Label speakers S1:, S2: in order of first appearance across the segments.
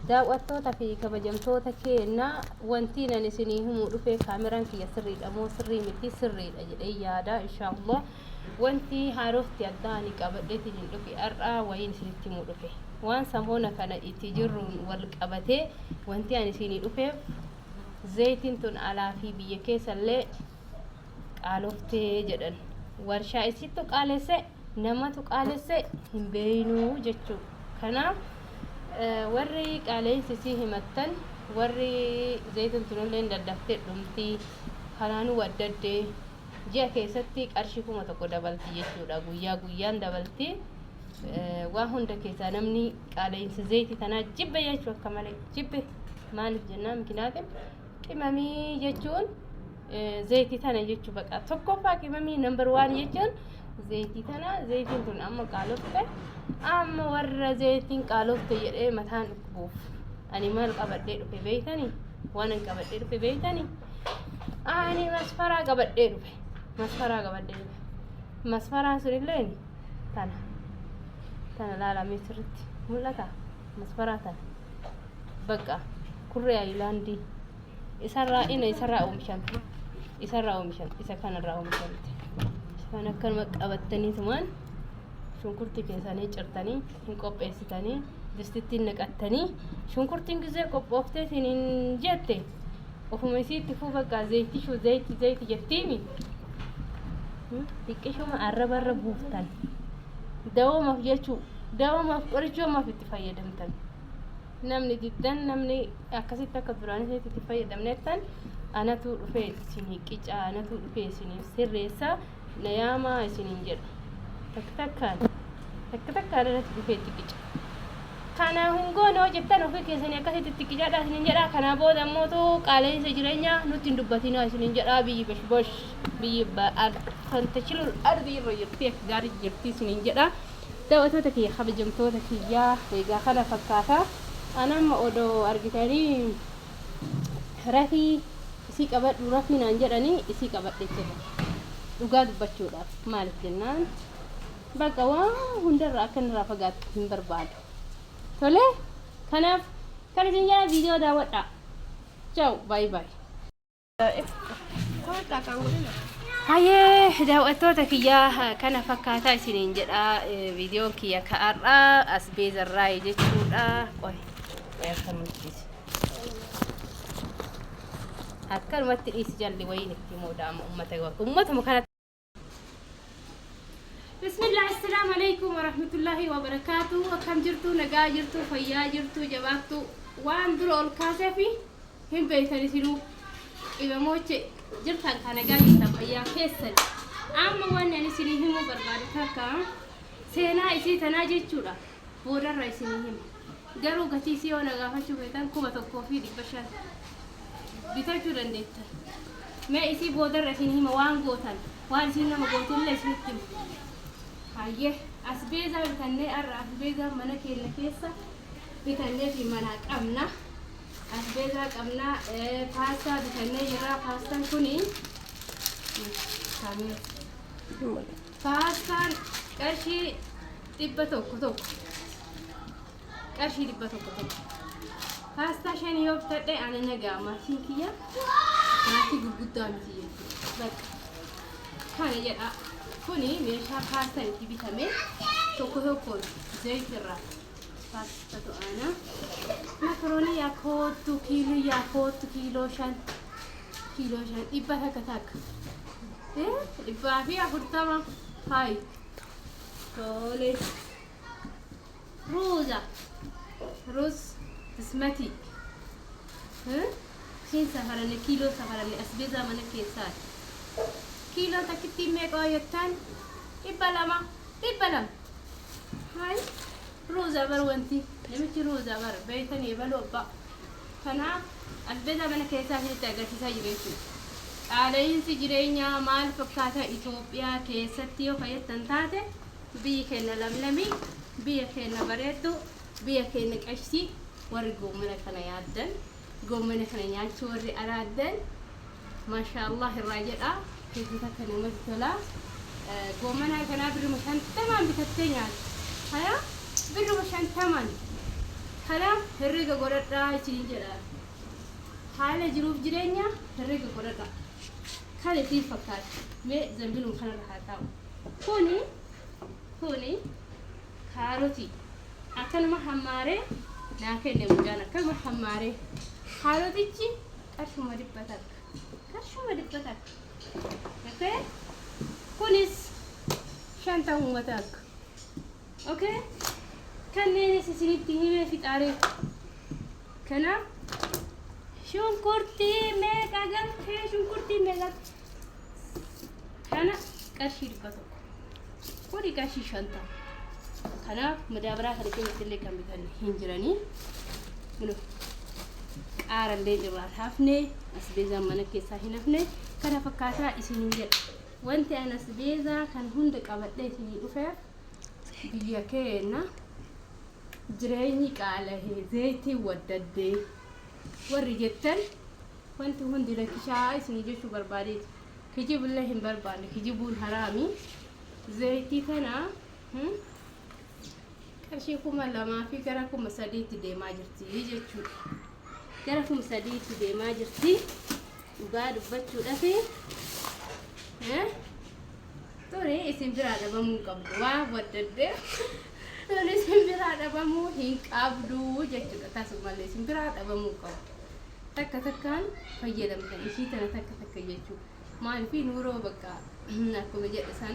S1: daawwattoota fi kabajamtoota keenya wanti nan isinii himuu dhufe kaameraan kiyya sirriidha moo sirrii miti sirriidha jedhee yaada inshallah wanti haarofti addaani qabadheetiin hin dhufe har'aa wayiin isinitti himuu dhufe waan samoona kana itti jirruun wal qabatee wanti ani isinii dhufeef zayitiin tun alaa fi biyya keessallee qaaloftee jedhan warshaa isittu qaalesse namatu qaalesse hin beeynu jechuu kanaaf warri qaaleensi si himattan warri zayitiin tunillee daddaftee dhumti kanaanu waddaddee ji'a keessatti qarshii 1,000 dabalti jechuudha guyyaa guyyaan dabalti waa hunda keessaa namni qaaleensi zayitii tanaa jibbe jechuu akka malee jibbe maaliif jennaan miknaatiin qimamii jechuun zayitii tana jechuu baqa tokkoffaa qimamii number 1 jechuun zayitii tana zayitiin tun amma qaalofte amma warra zayitiin qaalofte jedhee mataan dhukkubuuf ani maal qabadhee dhufe beeytanii waan an qabadhee dhufe beeytanii ani masfaraa qabadhee dhufe masfaraan sunillee tana laalamee sirritti mul'ata masfaraa tana bakka kurree ayilaandii isarraa oomishamte isa kanarraa oomishamte kan akkanuma qabattaniitumaan shunkurtii keessanii cirtanii hin qopheessitanii distittiin naqattanii shunkurtiin gisee qophooftee isiniin jette ofuma isiitti fuu bakka zayitii jettiimi xiqqishuma arrabarra buuftan dawoomaaf jechuu dawoomaaf qorichoomaaf itti fayyadamtan namni diddan namni akkasitti akka duraan itti fayyadamneettan anatu dhufee isinii qicaa anatu dhufee isinii sirreessa nayaama isiniin jedha takkaan irratti dhufee itti qica kana hungoonoo jettan ofii keessanii akkasitti itti qicaadha isiniin jedha kanaa booda ammootu qaaleensa jireenyaa nutti hin dubbatinaa isiniin jedha biyyi bosh biyyi fantashilul ardi irra jirti akka gaarii jirti isiniin jedha daawwattoota kiyya kabajamtoota kiyyaa egaa kana fakkaata anamma odoo argitanii rafii isii qabadhu rafii naan jedhanii isii qabadhe jira dhugaa dubbachuudhaaf maaliif jennaan bakka waan hundarraa akka irraa fagaatu hin barbaadu tole kanaaf kan isin jedha viidiyoo daawwadha ciao bye bye hayyee daawwattoota kiyyaa kana fakkaataa isiniin jedha viidiyoon kiyya ka'arraa as beezarraa jechuudha akkanumatti dhiisi jalli wayiin itti moodaama ummatuma kana bismillah assalamu alaikum warahmatullahi wabarakatuh akkam jirtu nagaa jirtu fayyaa jirtu jabaattu waan dura ol kaaseefi hin beeytani sinuu qibamooche jirtan kana nagaa jirtan fayyaa keessan amma waan ani isinii himuu barbaadu takka seenaa isii tanaa jechuudha boodarra isinii himu garuu gatii isii yoo nagaafachuu feetan 1,500 bitachuu dandeettan mee isii boodarra isinii hima waan gootan waan isin nama gootillee isinitti himu hayyee asbeezaa bitannee arra asbeezaa mana keenya keessa bitannee fi mana qabna asbeezaa qabna paastaa bitannee jirra paastaan kuni paastaan qarshii 100 paastaa 5 yoo bitadhe ana nagaa maatiin kiyya maatii gurguddaa miti jechuudha bakka kana jedha kuni meeshaa paastaa itti bitame tokkoon zayitirraa paastaa to'ana makaroonii yaakootu kiiloo 5 dhibba takka dhibbaa fi 40 hayi tole ruuz bismati siin safarane kiiloo safarane asbeezaa mana keessaa kiiloo takkitti meeqa jettan 200 hay ruuza bar wanti namichi ruuza bar beeytanii baloo abba kanaaf asbeezaa mana keessaa isinitti agarsiisaa jiru jechuudha qaala'insi jireenyaa maal fakkaata Itoophiyaa keessatti yoo fayyaddan taate biyyi keenya lamlamii biyya keenya bareeddu biyya keenya qashii warri goomana kana yaaddan goomana kana nyaachuu warri araaddan maashaallah irraa jedha keessatti akka namatti tola goomana kana birruma 50 bitattee nyaata haya birruma 50 kanaaf herrega godhadhaa isiniin jedha haala jiruuf jireenya herrega godhadhaa kan isin fakkaatu mee zambiluun kanarra haa taa'u kuni kaaroti akkanuma hammaaree naa kenne mucaan akkanuma hammaaree kaarotichi qarshuma dhibbatak okay kunis shanta uummatak okay kanneenis isinitti himee fixaaree kanaaf shunkurtii meeqa galtee shunkurtii meeqa kana qarshii 100 kuni qarshii 50 kanaaf madaabaraa kana keessatti illee kan bitan hin jiranii bunu qaarallee irraa hafne asbeezaan mana keessaa hin hafne kana fakkaataa isiniin jedha wanti an asbeezaa kan hunda qabadhee isinii dhufeef biyya keenya jireenyi qaala'ee zayitii waddaddee warri jettan wanti hundi lakkishaa isinii jechuu barbaadeeti kijibullee hin barbaanne kijibuun haraami zayitii kana qarshii 2,000 fi gara 3,000 deemaa jirti jechuudha gara 3,000 deemaa jirti dhugaa dubbachuudhaaf tore isin biraa dhabamuu qabdu waa waddaddee tore isin biraa dhabamuu hin qabdu jechuudha taasumallee isin biraa dhabamuu qabdu takka takkaan fayyadamtan ishii tana takka jechuudha maaliif nuuroo bakka akkuma jedhan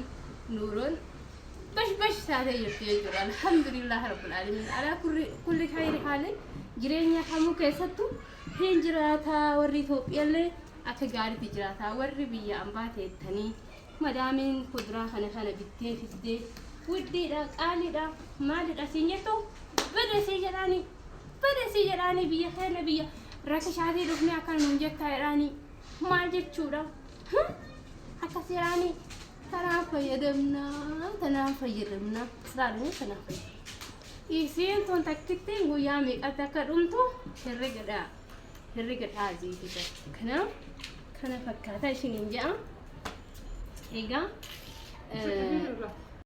S1: nuuroon bash taatee jirti jechuudha alhamdulillah rabbil alamin ala kulli khayri haali jireenya kamuu keessattu hin jiraata warri Itoophiyaallee akka gaariitti jiraata warri biyya ambaa teettanii madaamiin kuduraa kana bittee fidee wuddiidha qaaliidha maalidha siin jettu badasii jedhaanii biyya keenya biyya rakashaatii dhufnee akka nuun jettaa jedhaanii maal jechuudha akkas jedhaanii tanaaf fayyadamna siraalee tanaaf fayyadamna isiin tun takkitti guyyaa meeqatti akka dhumtu herregadhaa zeetii kana fakkaataa ishiniin jedha egaa